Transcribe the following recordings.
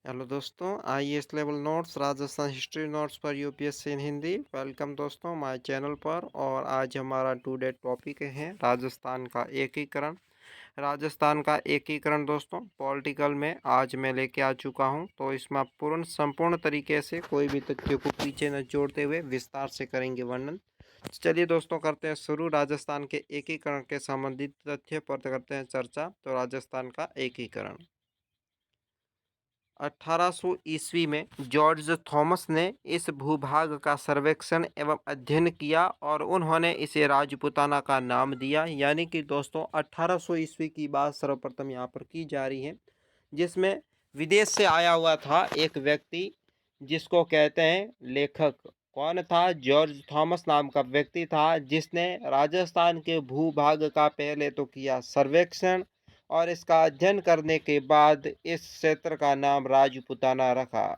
Hello दोस्तों, IAS level notes Rajasthan history notes पर UPSC इन Hindi. Welcome दोस्तों माय चैनल पर। और आज हमारा टुडे टॉपिक है राजस्थान का एकीकरण। राजस्थान का एकीकरण दोस्तों पॉलिटिकल में आज मैं लेके आ चुका हूं, तो इसमें आप संपूर्ण तरीके से कोई भी तथ्यों को पीछे न जोड़ते हुए विस्तार से करेंगे वर्णन। चलिए दोस्तों करते हैं शुरू। राजस्थान के एकीकरण के संबंधित तथ्य पर करते हैं चर्चा। तो राजस्थान का एकीकरण 1800 ईस्वी में जॉर्ज थॉमस ने इस भूभाग का सर्वेक्षण एवं अध्ययन किया और उन्होंने इसे राजपूताना का नाम दिया। यानी कि दोस्तों 1800 ईस्वी की बात सर्वप्रथम यहाँ पर की जा रही है, जिसमें विदेश से आया हुआ था एक व्यक्ति जिसको कहते हैं लेखक। कौन था? जॉर्ज थॉमस नाम का व्यक्ति था, जिसने राजस्थान के भूभाग का पहले तो किया सर्वेक्षण और इसका अध्ययन करने के बाद इस क्षेत्र का नाम राजपूताना रखा।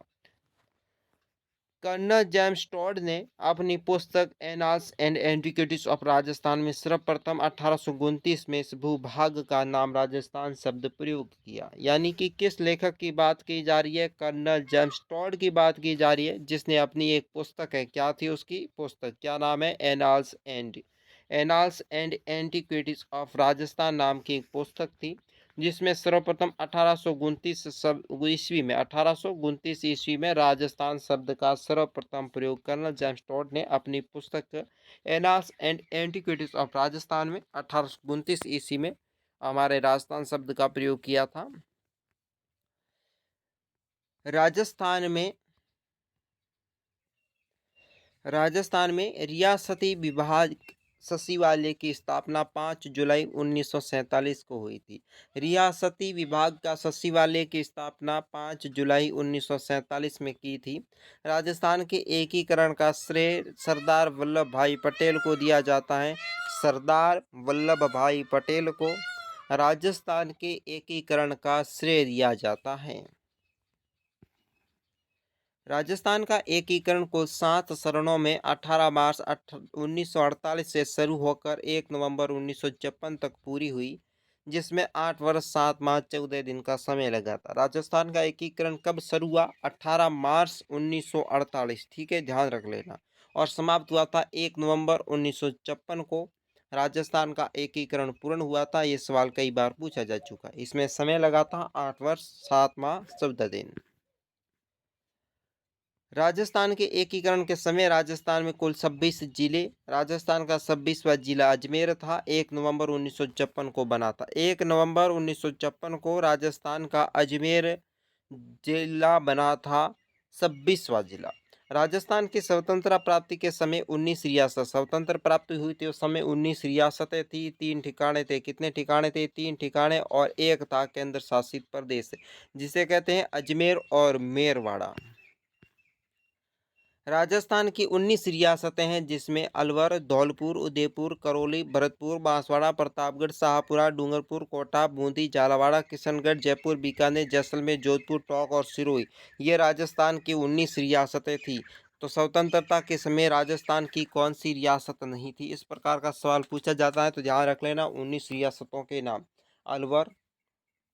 कर्नल जेम्स टॉड ने अपनी पुस्तक annals and antiquities of Rajasthan में सर्वप्रथम 1829 में इस भूभाग का नाम राजस्थान शब्द प्रयोग किया। यानी कि किस लेखक की बात की जा रही है? कर्नल जेम्स टॉड की बात की जा रही है, जिसने अपनी एक पुस्तक है, क्या थी उसकी पुस्तक, क्या नाम है? Annals and antiquities of Rajasthan नाम की एक पुस्तक थी, जिसमें सर्वप्रथम 1829 ईस्वी में राजस्थान शब्द का सर्वप्रथम प्रयोग कर्नल जेम्स टॉड ने अपनी पुस्तक एनास एंड एंटिक्विटीज ऑफ राजस्थान में 1829 ईस्वी में हमारे राजस्थान शब्द का प्रयोग किया था। राजस्थान में रियासती विभाग सचिवालय की स्थापना 5 जुलाई 1947 को हुई थी। रियासती विभाग का सचिवालय की स्थापना 5 जुलाई 1947 में की थी। राजस्थान के एकीकरण का श्रेय सरदार वल्लभ भाई पटेल को दिया जाता है। सरदार वल्लभ भाई पटेल को राजस्थान के एकीकरण का श्रेय दिया जाता है। राजस्थान का एकीकरण कुल 7 चरणों में 18 मार्च 1948 से शुरू होकर 1 नवंबर 1956 तक पूरी हुई, जिसमें 8 वर्ष 7 माह 14 दिन का समय लगा था। राजस्थान का एकीकरण कब शुरू हुआ? 18 मार्च 1948, ठीक है, ध्यान रख लेना। और समाप्त हुआ था 1 नवंबर 1956 को। राजस्थान का एकीकरण पूर्ण हुआ था। ये सवाल कई बार पूछा जा चुका है। इसमें समय लगा था 8 वर्ष 7 माह 14 दिन। राजस्थान के एकीकरण के समय राजस्थान में कुल 26 जिले। राजस्थान का 26वां जिला अजमेर था। 1 नवंबर 1956 को बना था। 1 नवंबर 1956 को राजस्थान का अजमेर जिला बना था, 26वां जिला। राजस्थान की स्वतंत्रता प्राप्ति के समय 19 रियासत स्वतंत्र प्राप्ति हुई थी। उस समय 19 रियासतें थी, 3 ठिकाने थे। कितने ठिकाने थे? 3 ठिकाने, और एक था केंद्र शासित प्रदेश, जिसे कहते हैं अजमेर और मेरवाड़ा। राजस्थान की 19 रियासतें हैं, जिसमें अलवर, धौलपुर, उदयपुर, करौली, भरतपुर, बांसवाड़ा, प्रतापगढ़, शाहपुरा, डूंगरपुर, कोटा, बूंदी, झालावाड़, किशनगढ़, जयपुर, बीकानेर, जैसलमेर, जोधपुर, टोंक और सिरोही, ये राजस्थान की 19 रियासतें थी। तो स्वतंत्रता के समय राजस्थान की कौन सी रियासत नहीं थी? इस प्रकार का सवाल पूछा जाता है, तो ध्यान रख लेना 19 रियासतों के नाम। अलवर,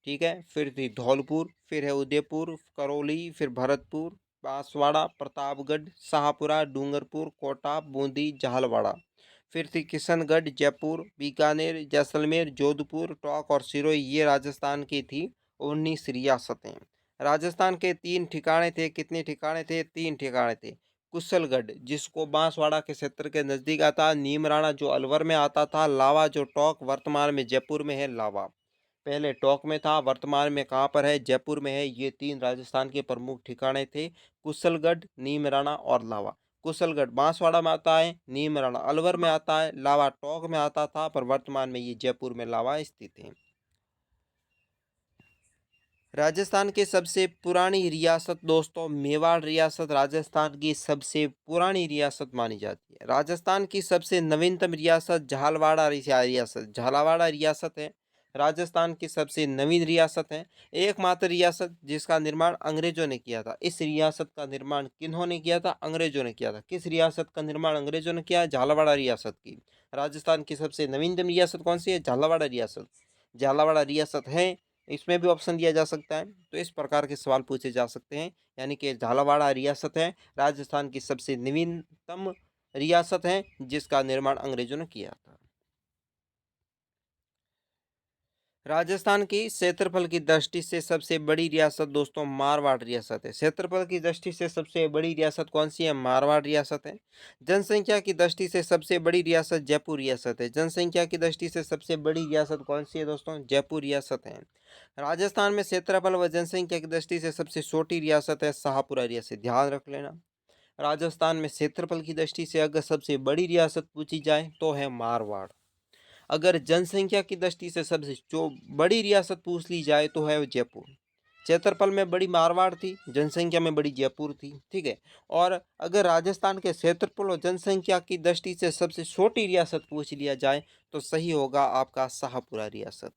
ठीक है, फिर थी धौलपुर, फिर है उदयपुर, करौली, फिर भरतपुर, बांसवाड़ा, प्रतापगढ़, शाहपुरा, डूंगरपुर, कोटा, बूंदी, झालवाड़ा, फिर थी किशनगढ़, जयपुर, बीकानेर, जैसलमेर, जोधपुर, टोंक और सिरोही, ये राजस्थान की थी 19 रियासतें। राजस्थान के 3 ठिकाने थे। कितने ठिकाने थे? 3 ठिकाने थे। कुशलगढ़, जिसको बांसवाड़ा के क्षेत्र के नजदीक आता, नीमराणा जो अलवर में आता था, लावा जो टोंक वर्तमान में जयपुर में है, लावा पहले टोंक में था, वर्तमान में कहाँ पर है? जयपुर में है। ये 3 राजस्थान के प्रमुख ठिकाने थे, कुशलगढ़, नीमराणा और लावा। कुशलगढ़ बांसवाड़ा में आता है, नीमराणा अलवर में आता है, लावा टोंक में आता था, पर वर्तमान में ये जयपुर में लावा स्थित है। राजस्थान की सबसे पुरानी रियासत दोस्तों मेवाड़ रियासत राजस्थान की सबसे पुरानी रियासत मानी जाती है। राजस्थान की सबसे नवीनतम रियासत झालावाड़ा रियासत है। राजस्थान की सबसे नवीन रियासत है। एकमात्र रियासत जिसका निर्माण अंग्रेजों ने किया था। इस रियासत का निर्माण किन्होंने किया था? अंग्रेजों ने किया था। किस रियासत का निर्माण अंग्रेजों ने किया? झालावाड़ा रियासत की। राजस्थान की सबसे नवीनतम रियासत कौन सी है? झालावाड़ा रियासत। झालावाड़ा रियासत है इसमें भी ऑप्शन दिया जा सकता है। तो इस प्रकार के सवाल पूछे जा सकते हैं। यानी कि झालावाड़ रियासत है राजस्थान की सबसे नवीनतम रियासत है जिसका निर्माण अंग्रेजों ने किया था। राजस्थान की क्षेत्रफल की दृष्टि से सबसे बड़ी रियासत दोस्तों मारवाड़ रियासत है। क्षेत्रफल की दृष्टि से सबसे बड़ी रियासत कौन सी है? मारवाड़ रियासत है। जनसंख्या की दृष्टि से सबसे बड़ी रियासत जयपुर रियासत है। जनसंख्या की दृष्टि से सबसे बड़ी रियासत कौन सी है दोस्तों? जयपुर रियासत है। राजस्थान में क्षेत्रफल व जनसंख्या की दृष्टि से सबसे छोटी रियासत है शाहपुरा रियासत। ध्यान रख लेना। राजस्थान में क्षेत्रफल की दृष्टि से अगर सबसे बड़ी रियासत पूछी जाए तो है मारवाड़। अगर जनसंख्या की दृष्टि से सबसे जो बड़ी रियासत पूछ ली जाए तो है जयपुर। क्षेत्रफल में बड़ी मारवाड़ थी, जनसंख्या में बड़ी जयपुर थी। ठीक है। और अगर राजस्थान के क्षेत्रफल और जनसंख्या की दृष्टि से सबसे छोटी रियासत पूछ लिया जाए तो सही होगा आपका शाहपुरा रियासत।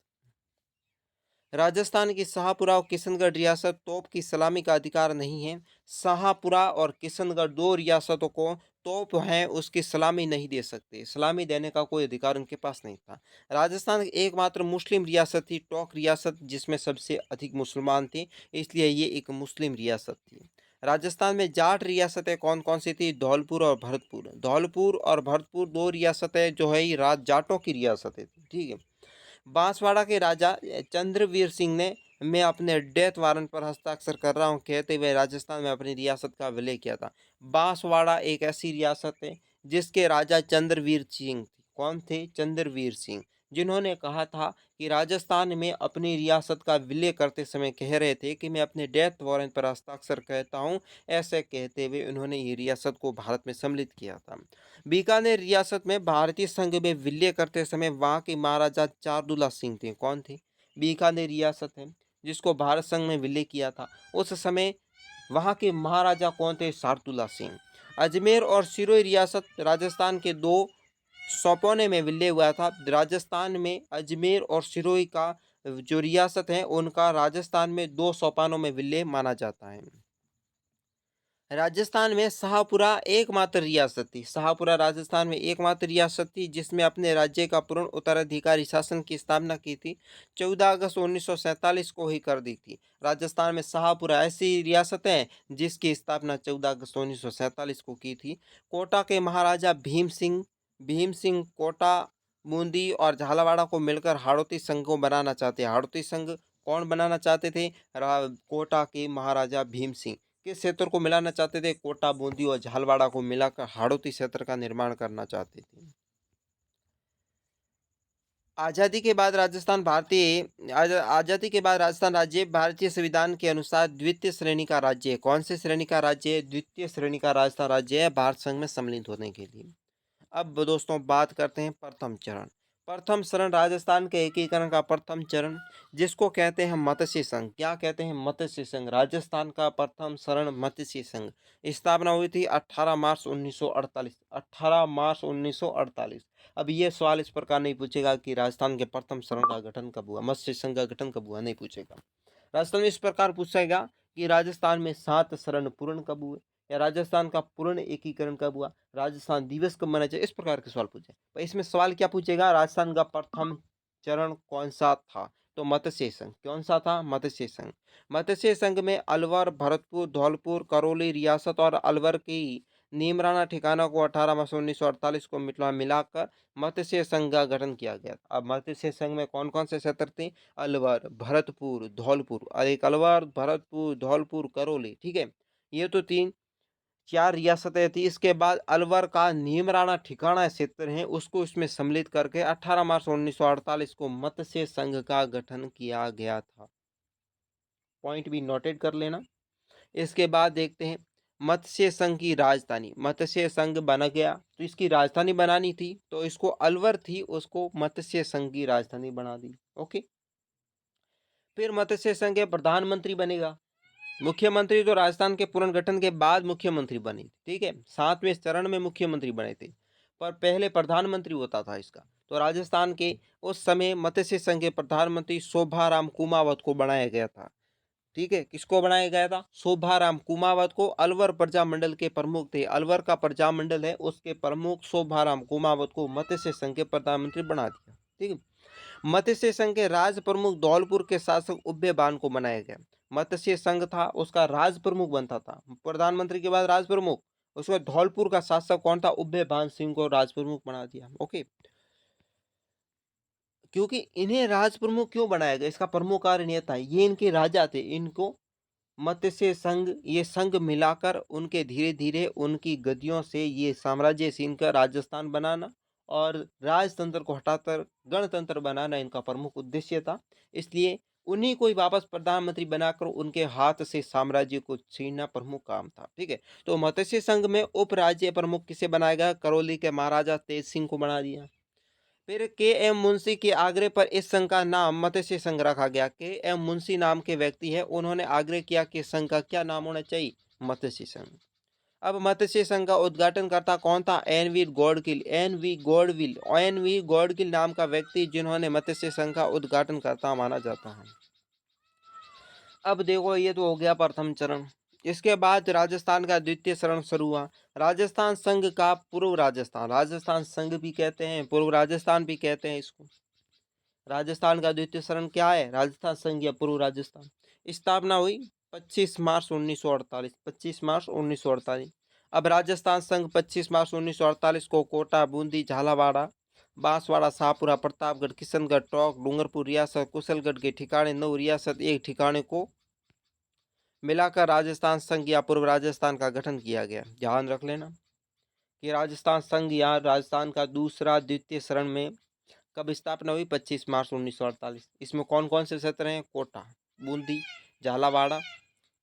राजस्थान की शाहपुरा और किशनगढ़ रियासत तोप की सलामी का अधिकार नहीं है। शाहपुरा और किशनगढ़ दो रियासतों को तोप है उसकी सलामी नहीं दे सकते, सलामी देने का कोई अधिकार उनके पास नहीं था। राजस्थान की एकमात्र मुस्लिम रियासत थी टोंक रियासत जिसमें सबसे अधिक मुसलमान थे, इसलिए ये एक मुस्लिम रियासत थी। राजस्थान में जाट रियासतें कौन कौन सी थी? धौलपुर और भरतपुर। धौलपुर और भरतपुर दो रियासतें जो है ये जाटों की रियासतें थी। ठीक है। बांसवाड़ा के राजा चंद्रवीर सिंह ने मैं अपने डेथ वारंट पर हस्ताक्षर कर रहा हूँ कहते हुए राजस्थान में अपनी रियासत का विलय किया था। बांसवाड़ा एक ऐसी रियासत है जिसके राजा चंद्रवीर सिंह थे। कौन थे? चंद्रवीर सिंह, जिन्होंने कहा था कि राजस्थान में अपनी रियासत का विलय करते समय कह रहे थे कि मैं अपने डेथ वारंट पर हस्ताक्षर कहता हूँ। ऐसे कहते हुए उन्होंने ये रियासत को भारत में सम्मिलित किया था। बीकानेर रियासत में भारतीय संघ में विलय करते समय वहां के महाराजा चारदुला सिंह थे। कौन थे? बीकानेर रियासत है जिसको भारत संघ में विलय किया था, उस समय वहां के महाराजा कौन थे? शार्दुला सिंह। अजमेर और सिरोही रियासत राजस्थान के दो सौपोने में विलय हुआ था। राजस्थान में अजमेर और सिरोही का जो रियासत है उनका राजस्थान में दो सोपानों में विलय माना जाता है। राजस्थान में शाहपुरा एकमात्र रियासत थी। शाहपुरा राजस्थान में एकमात्र रियासत थी जिसमें अपने राज्य का पूर्ण उत्तराधिकारी शासन की स्थापना की थी। 14 अगस्त 1947 को ही कर दी थी। राजस्थान में शाहपुरा ऐसी रियासत है जिसकी स्थापना 14 अगस्त 1947 को की थी। कोटा के महाराजा भीम सिंह कोटा, बूंदी और झालावाड़ा को मिलकर हाड़ौती संघ को बनाना चाहते हैं। हाड़ौती संघ कौन बनाना चाहते थे? कोटा के महाराजा भीम सिंह किस क्षेत्र को मिलाना चाहते थे? कोटा, बूंदी और झालवाड़ा को मिलाकर हाड़ौती क्षेत्र का निर्माण करना चाहते थे। आजादी के बाद राजस्थान राज्य भारतीय संविधान के अनुसार द्वितीय श्रेणी का राज्य है। कौन सी श्रेणी का राज्य है? द्वितीय श्रेणी का राजस्थान राज्य है भारत संघ में सम्मिलित होने के लिए। अब दोस्तों बात करते हैं प्रथम चरण। प्रथम चरण राजस्थान के एकीकरण का प्रथम चरण जिसको कहते हैं मत्स्य संघ। क्या कहते हैं? मत्स्य संघ। राजस्थान का प्रथम चरण मत्स्य संघ। स्थापना हुई थी 18 मार्च 1948। 18 मार्च 1948। अब ये सवाल इस प्रकार नहीं पूछेगा कि राजस्थान के प्रथम चरण का गठन कब हुआ, मत्स्य संघ का गठन कब हुआ, नहीं पूछेगा। राजस्थान में इस प्रकार पूछेगा कि राजस्थान में 7 चरण पूर्ण कब हुए या राजस्थान का पूर्ण एकीकरण कब हुआ, राजस्थान दिवस कब मनाया जाए, इस प्रकार के सवाल पूछे। पर इसमें सवाल क्या पूछेगा? राजस्थान का प्रथम चरण कौन सा था? तो मत्स्य संघ। कौन सा था? मत्स्य संघ। मत्स्य संघ में अलवर, भरतपुर, धौलपुर, करौली रियासत और अलवर की नीमराना ठिकाना को 18 मार्च 1948 को मिलाकर मत्स्य संघ का गठन किया गया। अब मत्स्य संघ में कौन कौन से क्षेत्र थे? अलवर, भरतपुर, धौलपुर। और एक अलवर, भरतपुर, धौलपुर, करौली। ठीक है। ये तो तीन चार रियासतें थी। इसके बाद अलवर का नीमराना ठिकाना क्षेत्र है उसको इसमें सम्मिलित करके 18 मार्च 1948 को मत्स्य संघ का गठन किया गया था। पॉइंट भी नोटेड कर लेना। इसके बाद देखते हैं मत्स्य संघ की राजधानी। मत्स्य संघ बना गया तो इसकी राजधानी बनानी थी तो इसको अलवर थी उसको मत्स्य संघ की राजधानी बना दी। ओके। फिर मत्स्य संघ के प्रधानमंत्री बनेगा। मुख्यमंत्री तो राजस्थान के पुनर्गठन के बाद मुख्यमंत्री बने। ठीक है। 7वें चरण में मुख्यमंत्री बने थे पर पहले प्रधानमंत्री होता था इसका। तो राजस्थान के उस समय मत्स्य संघ के प्रधानमंत्री शोभाराम कुमावत को बनाया गया था। ठीक है। किसको बनाया गया था? शोभाराम कुमावत को। अलवर प्रजामंडल के प्रमुख थे। अलवर का प्रजामंडल है उसके प्रमुख शोभाराम कुमावत को मत्स्य संघ के प्रधानमंत्री बना दिया। ठीक है। मत्स्य संघ के राज प्रमुख धौलपुर के शासक उदयभान को बनाया गया। मत्स्य संघ था, उसका राज प्रमुख बनता था, प्रधानमंत्री के बाद राज प्रमुख, उसमें धौलपुर का शासक कौन था? उदयभान सिंह को राज प्रमुख बना दिया। ओके, क्योंकि इन्हें राज प्रमुख क्यों बनाया गया? इसका प्रमुख कारण यह था, ये इनके राजा थे, इनको मत्स्य संघ, ये संघ मिलाकर उनके धीरे धीरे उनकी गद्दियों से ये साम्राज्य छीन कर राजस्थान बनाना और राजतंत्र को हटाकर गणतंत्र बनाना इनका प्रमुख उद्देश्य था। इसलिए उन्हीं को ही वापस प्रधानमंत्री बनाकर उनके हाथ से साम्राज्य को छीनना प्रमुख काम था। ठीक है, तो मत्स्य संघ में उपराज्य प्रमुख किसे बनाया गया? करौली के महाराजा तेज सिंह को बना दिया। फिर के एम मुंशी के आग्रह पर इस संघ का नाम मत्स्य संघ रखा गया। के एम मुंशी नाम के व्यक्ति है, उन्होंने आग्रह किया कि संघ का क्या नाम होना चाहिए? मत्स्य संघ। अब मत्स्य संघ का उद्घाटन करता कौन था? N V Gadgil. N V Gadgil नाम का व्यक्ति जिन्होंने मत्स्य संघ का उद्घाटन करता माना जाता है। अब देखो, ये तो हो गया प्रथम चरण। इसके बाद राजस्थान का द्वितीय चरण शुरू हुआ। राजस्थान संघ का पूर्व राजस्थान, राजस्थान संघ भी कहते हैं, पूर्व राजस्थान भी कहते हैं इसको। राजस्थान का द्वितीय चरण क्या है? राजस्थान संघ या पूर्व राजस्थान। स्थापना हुई 25 मार्च 1948। 25 मार्च 1948। अब राजस्थान संघ 25 मार्च 1948 को कोटा, बूंदी, झालावाड़ा, बांसवाड़ा, शाहपुरा, प्रतापगढ़, किशनगढ़, टोंक, डूंगरपुर रियासत, कुशलगढ़ के ठिकाने 9 रियासत एक ठिकाने को मिलाकर राजस्थान संघ या पूर्व राजस्थान का गठन किया गया। ध्यान रख लेना कि राजस्थान संघ या राजस्थान का दूसरा द्वितीय चरण में कब स्थापना हुई? 25 मार्च 1948। इसमें कौन कौन से क्षेत्र हैं? कोटा, बूंदी, झालावाड़ा,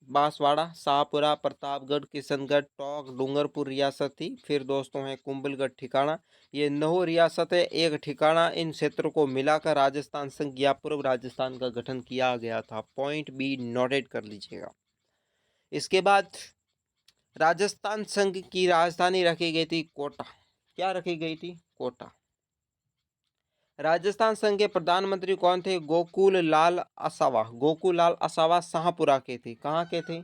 बांसवाड़ा, शाहपुरा, प्रतापगढ़, किशनगढ़, टोंक, डूंगरपुर रियासत थी। फिर दोस्तों है कुंभलगढ़ ठिकाना। ये 9 रियासत है एक ठिकाना। इन क्षेत्रों को मिलाकर राजस्थान संघ या पूर्व राजस्थान का गठन किया गया था। पॉइंट बी नोटेड कर लीजिएगा। इसके बाद राजस्थान संघ की राजधानी रखी गई थी कोटा। क्या रखी गई थी? कोटा। राजस्थान संघ के प्रधानमंत्री कौन थे? गोकुल लाल असावा। गोकुल लाल असावा शाहपुरा के थे। कहाँ के थे?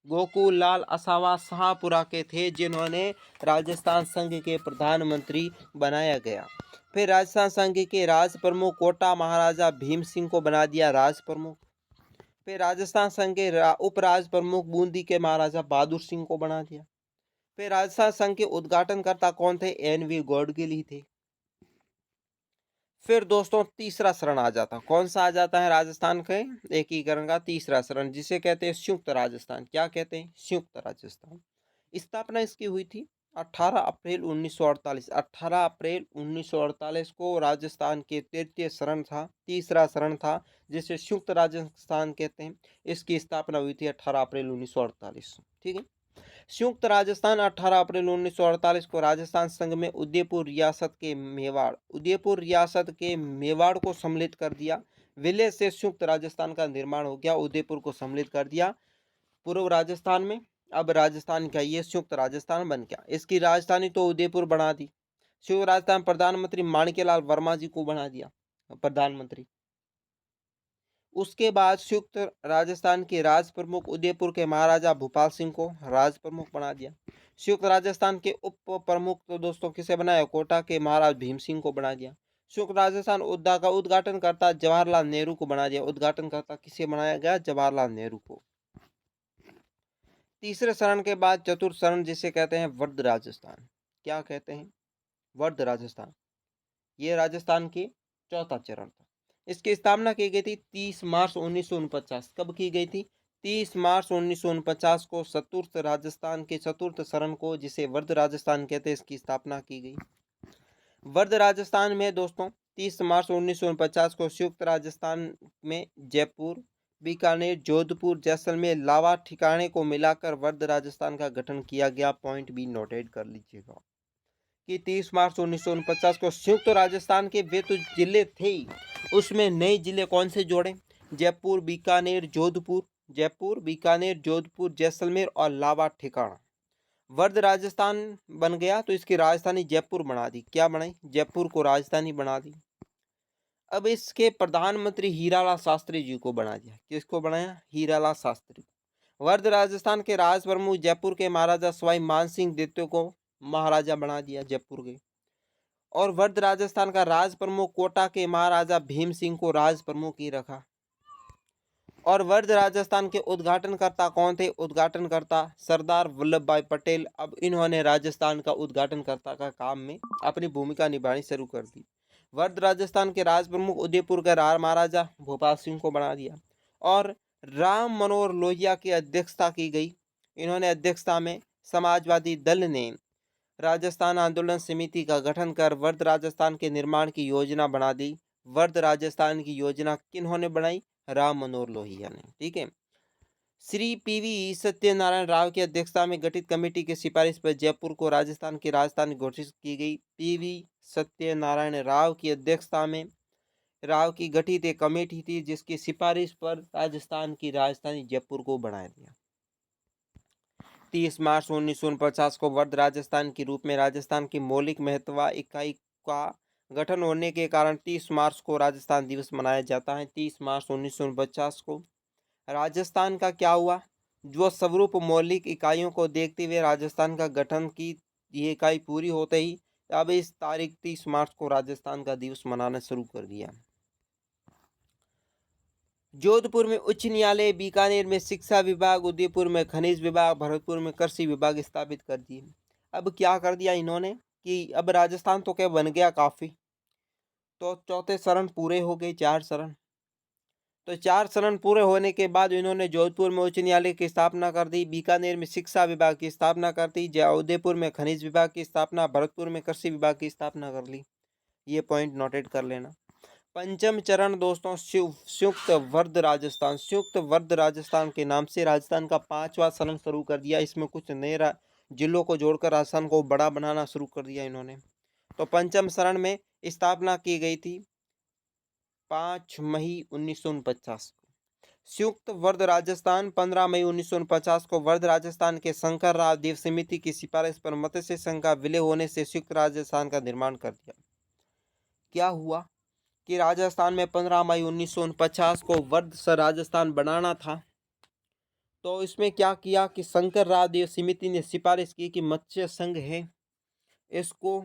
गोकुल लाल असावा शाहपुरा के थे, जिन्होंने राजस्थान संघ के प्रधानमंत्री बनाया गया। फिर राजस्थान संघ के राज प्रमुख कोटा महाराजा भीम सिंह को बना दिया राज प्रमुख। फिर राजस्थान संघ के उपराज प्रमुख बूंदी के महाराजा बहादुर सिंह को बना दिया। फिर राजस्थान संघ के उद्घाटनकर्ता कौन थे? एन वी गॉडगिल ही थे। फिर दोस्तों तीसरा चरण आ जाता, कौन सा आ जाता है? राजस्थान के एकीकरण का तीसरा चरण, जिसे कहते हैं संयुक्त राजस्थान। क्या कहते हैं? संयुक्त राजस्थान। स्थापना इसकी हुई थी 18 अप्रैल 1948। 18 अप्रैल 1948 को राजस्थान के तृतीय चरण था, तीसरा चरण था, जिसे संयुक्त राजस्थान कहते हैं। इसकी स्थापना हुई थी 18 अप्रैल 1948। ठीक है, संयुक्त राजस्थान 18 अप्रैल 1948 को राजस्थान संघ में उदयपुर रियासत के मेवाड़ को सम्मिलित कर दिया। विलय से संयुक्त राजस्थान का निर्माण हो गया। उदयपुर को सम्मिलित कर दिया पूर्व राजस्थान में। अब राजस्थान का ये संयुक्त राजस्थान बन गया। इसकी राजधानी तो उदयपुर बना दी। संयुक्त राजस्थान प्रधानमंत्री माणिक्यलाल वर्मा जी को बना दिया प्रधानमंत्री। उसके बाद संयुक्त राजस्थान के राज प्रमुख उदयपुर के महाराजा भूपाल सिंह को राज प्रमुख बना दिया। संयुक्त राजस्थान के उप प्रमुख तो दोस्तों किसे बनाया? कोटा के महाराज भीम सिंह को बना दिया। संयुक्त राजस्थान उद्या का उद्घाटन करता जवाहरलाल नेहरू को बना दिया। उद्घाटन करता किसे बनाया गया? जवाहरलाल नेहरू को। तीसरे चरण के बाद चतुर्थ चरण, जिसे कहते हैं वर्ध राजस्थान। क्या कहते हैं? वर्ध राजस्थान। ये राजस्थान के चौथा चरण था। इसकी स्थापना की गई थी 30 मार्च 1949। कब की गई थी? 30 मार्च 1949 को चतुर्थ राजस्थान के चतुर्थ चरण को, जिसे वर्ध राजस्थान कहते हैं, इसकी स्थापना की गई। वर्ध राजस्थान में दोस्तों 30 मार्च 1949 को संयुक्त राजस्थान में जयपुर, बीकानेर, जोधपुर, जैसलमेर, लावा ठिकाने को मिलाकर वर्ध राजस्थान का गठन किया गया। पॉइंट भी नोटेड कर लीजिएगा कि 30 मार्च 1949 को संयुक्त राजस्थान के वे तो जिले थे, उसमें नए जिले कौन से जोड़े? जयपुर, बीकानेर, जोधपुर, जैसलमेर और लावा ठिकाना। वर्ध राजस्थान बन गया तो इसकी राजधानी जयपुर बना दी। क्या बनाई? जयपुर को राजधानी बना दी। अब इसके प्रधानमंत्री हीरालाल शास्त्री जी को बना दिया। किसको बनाया? हीरालाल शास्त्री। वर्ध राजस्थान के राज प्रमुख जयपुर के महाराजा सवाई मानसिंह द्वितीय को महाराजा बना दिया जयपुर के। और वर्ध राजस्थान का राज प्रमुख कोटा के महाराजा भीम सिंह को राज प्रमुख ही रखा। और वर्ध राजस्थान के उद्घाटनकर्ता कौन थे? उद्घाटनकर्ता सरदार वल्लभ भाई पटेल। अब इन्होंने राजस्थान का उद्घाटनकर्ता का काम में अपनी भूमिका निभानी शुरू कर दी। वर्ध राजस्थान के राज प्रमुख उदयपुर के महाराजा भोपाल सिंह को बना दिया और राम मनोहर लोहिया की अध्यक्षता की गई। इन्होंने अध्यक्षता में समाजवादी दल ने राजस्थान आंदोलन समिति का गठन कर वर्ध राजस्थान के निर्माण की योजना बना दी। वर्ध राजस्थान की योजना किन्होंने बनाई? राम मनोहर लोहिया ने। ठीक है। श्री पीवी सत्यनारायण राव की अध्यक्षता में गठित कमेटी की सिफारिश पर जयपुर को राजस्थान की राजधानी घोषित की गई। पीवी सत्यनारायण राव की अध्यक्षता में राव की गठित एक कमेटी थी जिसकी सिफारिश पर राजस्थान की राजधानी जयपुर को बनाया गया। 30 मार्च 1949 को वर्ध राजस्थान के रूप में राजस्थान की मौलिक महत्व इकाई का गठन होने के कारण 30 मार्च को राजस्थान दिवस मनाया जाता है। 30 मार्च 1949 को राजस्थान का क्या हुआ? जो स्वरूप मौलिक इकाइयों को देखते हुए राजस्थान का गठन की ये इकाई पूरी होते ही अब इस तारीख 30 मार्च को राजस्थान का दिवस मनाना शुरू कर दिया। जोधपुर में उच्च न्यायालय, बीकानेर में शिक्षा विभाग, उदयपुर में खनिज विभाग, भरतपुर में कृषि विभाग स्थापित कर दिए। अब क्या कर दिया इन्होंने कि अब राजस्थान तो क्या बन गया काफ़ी, तो चौथे चरण पूरे हो गए, 4 चरण। तो 4 चरण पूरे होने के बाद इन्होंने जोधपुर में उच्च न्यायालय की स्थापना कर दी, बीकानेर में शिक्षा विभाग की स्थापना कर दी, उदयपुर में खनिज विभाग की स्थापना, भरतपुर में कृषि विभाग की स्थापना कर ली। ये पॉइंट नोटेट कर लेना। पंचम चरण दोस्तों संयुक्त वर्ध राजस्थान। संयुक्त वर्ध राजस्थान के नाम से राजस्थान का 5वां चरण शुरू कर दिया। इसमें कुछ नए जिलों को जोड़कर राजस्थान को बड़ा बनाना शुरू कर दिया इन्होंने। तो पंचम चरण में स्थापना की गई थी 5 मई 1949 को। संयुक्त वर्ध राजस्थान 15 मई 1949 को वर्ध राजस्थान के शंकर राव देव समिति की सिफारिश पर मत्स्य संघ का विलय होने से संयुक्त राजस्थान का निर्माण कर दिया। क्या हुआ कि राजस्थान में 15 मई 1949 को वर्ध राजस्थान बनाना था, तो इसमें क्या किया कि शंकर राव देव समिति ने सिफारिश की कि मत्स्य संघ है इसको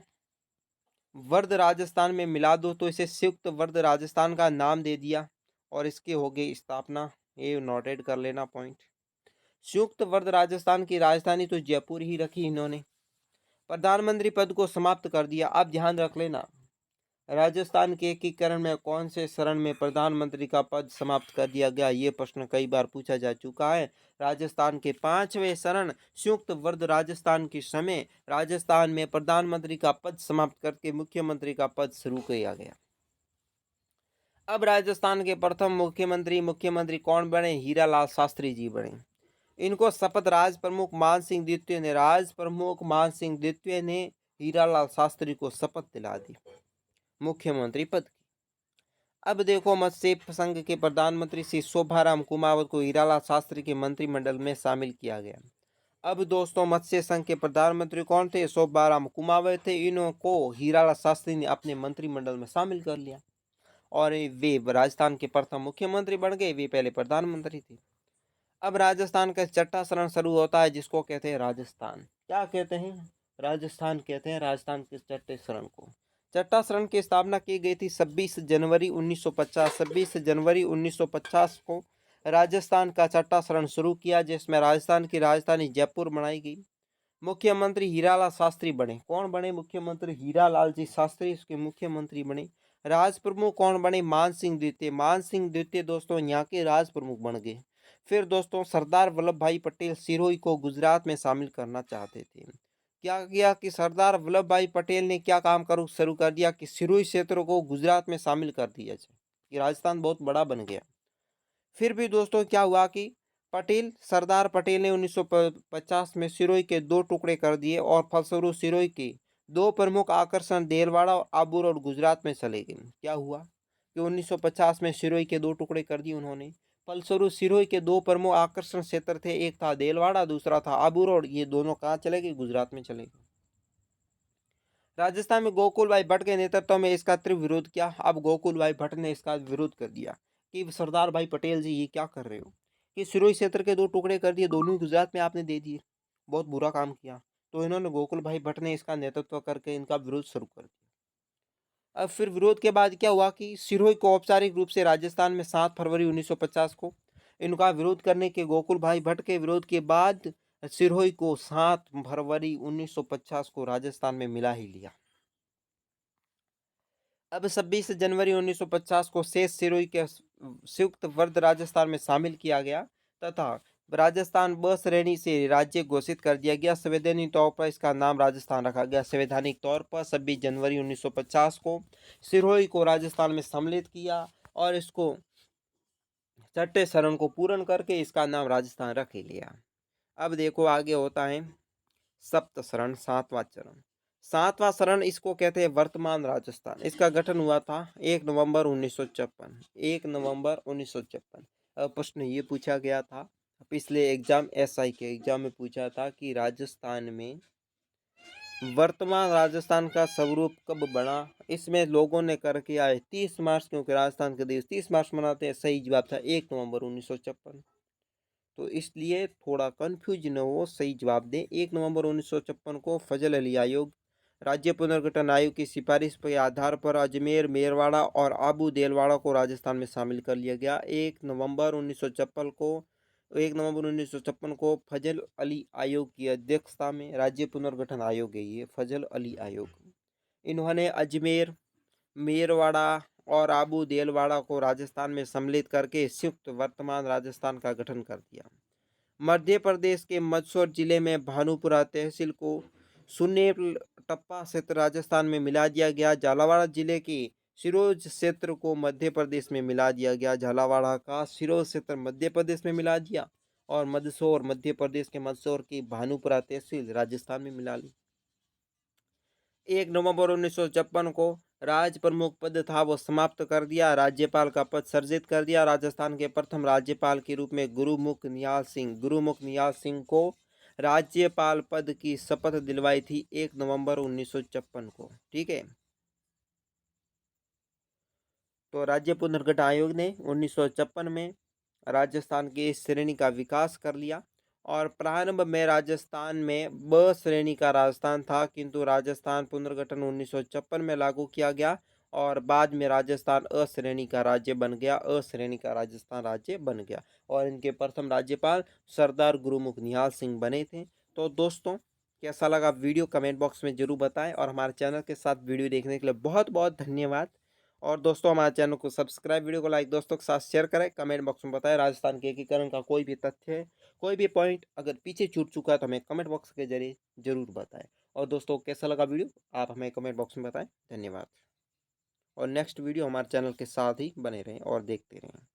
वर्ध राजस्थान में मिला दो, तो इसे संयुक्त वर्ध राजस्थान का नाम दे दिया और इसकी हो गई स्थापना। ये नोटेड कर लेना पॉइंट। संयुक्त वर्ध राजस्थान की राजधानी तो जयपुर ही रखी इन्होंने। प्रधानमंत्री पद को समाप्त कर दिया। अब ध्यान रख लेना, राजस्थान के एकीकरण में कौन से चरण में प्रधानमंत्री का पद समाप्त कर दिया गया? ये प्रश्न कई बार पूछा जा चुका है। राजस्थान के 5वें चरण संयुक्त वर्ध राजस्थान के समय राजस्थान में प्रधानमंत्री का पद समाप्त करके मुख्यमंत्री का पद शुरू किया गया। अब राजस्थान के प्रथम मुख्यमंत्री कौन बने? हीरालाल शास्त्री जी बने। इनको शपथ राज प्रमुख मान सिंह द्वितीय ने हीरालाल शास्त्री को शपथ दिला दी मुख्यमंत्री पद की। अब देखो, मत्स्य संघ के प्रधानमंत्री श्री शोभाराम कुमावत को हीरालाल शास्त्री के मंत्रिमंडल में शामिल किया गया। अब दोस्तों, मत्स्य संघ के प्रधानमंत्री कौन थे? शोभाराम कुमावत थे। इनको हीरालाल शास्त्री ने अपने मंत्रिमंडल में शामिल कर लिया और वे राजस्थान के प्रथम मुख्यमंत्री बन गए। वे पहले प्रधानमंत्री थे। अब राजस्थान का छठा चरण शुरू होता है जिसको कहते हैं राजस्थान। क्या कहते हैं? राजस्थान कहते हैं राजस्थान के छठे चरण को। छठा चरण की स्थापना की गई थी 26 जनवरी 1950। 26 जनवरी 1950 को राजस्थान का छठा चरण शुरू किया जिसमें राजस्थान की राजधानी जयपुर बनाई गई। मुख्यमंत्री हीरालाल शास्त्री बने। कौन बने मुख्यमंत्री? हीरालाल जी शास्त्री इसके मुख्यमंत्री बने। राज प्रमुख कौन बने? मान सिंह द्वितीय। मान सिंह द्वितीय दोस्तों यहाँ के राज प्रमुख बन गए। फिर दोस्तों, सरदार वल्लभ भाई पटेल सिरोही को गुजरात में शामिल करना चाहते थे। क्या किया कि सरदार वल्लभ भाई पटेल ने क्या काम शुरू कर दिया कि सिरोही क्षेत्र को गुजरात में शामिल कर दिया जाए कि राजस्थान बहुत बड़ा बन गया। फिर भी दोस्तों क्या हुआ कि सरदार पटेल ने 1950 में सिरोही के 2 टुकड़े कर दिए और फलस्वरूप सिरोही के 2 प्रमुख आकर्षण देलवाड़ा और आबू रोड गुजरात में चले गए। क्या हुआ कि 1950 में सिरोही के 2 टुकड़े कर दिए उन्होंने। फलस्वरूप सिरोही के 2 प्रमुख आकर्षण क्षेत्र थे, एक था देलवाड़ा, दूसरा था आबू रोड। ये दोनों कहाँ चले गए? गुजरात में चले गए। राजस्थान में गोकुल भाई भट्ट के नेतृत्व में इसका तीव्र विरोध किया। अब गोकुल भाई भट्ट ने इसका विरोध कर दिया कि सरदार भाई पटेल जी ये क्या कर रहे हो कि सिरोही क्षेत्र के 2 टुकड़े कर दिए, दोनों गुजरात में आपने दे दिए, बहुत बुरा काम किया। तो इन्होंने गोकुल भाई भट्ट ने इसका नेतृत्व करके इनका विरोध शुरू कर दिया। अब फिर विरोध के बाद क्या हुआ कि सिरोही को औपचारिक रूप से राजस्थान में 7 फरवरी 1950 को इनका विरोध करने के गोकुल भाई भट्ट के विरोध के बाद सिरोही को 7 फरवरी 1950 को राजस्थान में मिला ही लिया। अब 26 जनवरी 1950 को शेष सिरोही के संयुक्त वर्ग राजस्थान में शामिल किया गया तथा राजस्थान ब श्रेणी से राज्य घोषित कर दिया गया। संवैधानिक तौर पर इसका नाम राजस्थान रखा गया। संवैधानिक तौर पर 26 जनवरी 1950 को सिरोही को राजस्थान में सम्मिलित किया और इसको छठे शरण को पूर्ण करके इसका नाम राजस्थान रख ही लिया। अब देखो आगे होता है सप्त शरण, सातवां चरण। सातवां शरण इसको कहते हैं वर्तमान राजस्थान। इसका गठन हुआ था 1 नवंबर 1956। 1 नवंबर 1956। अब प्रश्न ये पूछा गया था पिछले एग्जाम एसआई के एग्जाम में पूछा था कि राजस्थान में वर्तमान राजस्थान का स्वरूप कब बना। इसमें लोगों ने करके आए 30 मार्च, क्योंकि राजस्थान का दिवस 30 मार्च मनाते हैं। सही जवाब था 1 नवंबर 1956। तो इसलिए थोड़ा कंफ्यूज न हो, सही जवाब दें। 1 नवंबर 1956 को फजल अली आयोग, राज्य पुनर्गठन आयोग की सिफारिश के आधार पर अजमेर, मेरवाड़ा और आबू देलवाड़ा को राजस्थान में शामिल कर लिया गया। 1 नवंबर 1956 को फजल अली आयोग की अध्यक्षता में राज्य पुनर्गठन आयोग है ये फजल अली आयोग। इन्होंने अजमेर, मेरवाड़ा और आबू देलवाड़ा को राजस्थान में सम्मिलित करके संयुक्त वर्तमान राजस्थान का गठन कर दिया। मध्य प्रदेश के मंदसौर जिले में भानुपुरा तहसील को सुनेर टप्पा क्षेत्र राजस्थान में मिला दिया गया। झालावाड़ जिले के सिरोज क्षेत्र को मध्य प्रदेश में मिला दिया गया। झालावाड़ का सिरोज क्षेत्र मध्य प्रदेश में मिला दिया और मंदसौर मध्य प्रदेश के मंदसौर की भानुपुरा तहसील राजस्थान में मिला ली। 1 नवंबर 1956 को राज प्रमुख पद था वो समाप्त कर दिया। राज्यपाल का पद सर्जित कर दिया। राजस्थान के प्रथम राज्यपाल के रूप में गुरुमुख निहाल सिंह को राज्यपाल पद की शपथ दिलवाई थी 1 नवंबर 1956 को। ठीक है, तो राज्य पुनर्गठन आयोग ने 1956 में राजस्थान की इस श्रेणी का विकास कर लिया और प्रारंभ में राजस्थान में ब श्रेणी का राजस्थान था, किंतु राजस्थान पुनर्गठन 1956 में लागू किया गया और बाद में राजस्थान अ श्रेणी का राज्य बन गया। अ श्रेणी का राजस्थान राज्य बन गया और इनके प्रथम राज्यपाल सरदार गुरुमुख निहाल सिंह बने थे। तो दोस्तों कैसा लगा वीडियो कमेंट बॉक्स में जरूर बताएं और हमारे चैनल के साथ वीडियो देखने के लिए बहुत बहुत धन्यवाद। और दोस्तों हमारे चैनल को सब्सक्राइब, वीडियो को लाइक, दोस्तों के साथ शेयर करें। कमेंट बॉक्स में बताएं राजस्थान के एकीकरण का कोई भी तथ्य है, कोई भी पॉइंट अगर पीछे छूट चुका है तो हमें कमेंट बॉक्स के जरिए जरूर बताएं। और दोस्तों कैसा लगा वीडियो आप हमें कमेंट बॉक्स में बताएं। धन्यवाद और नेक्स्ट वीडियो हमारे चैनल के साथ ही बने रहें और देखते रहें।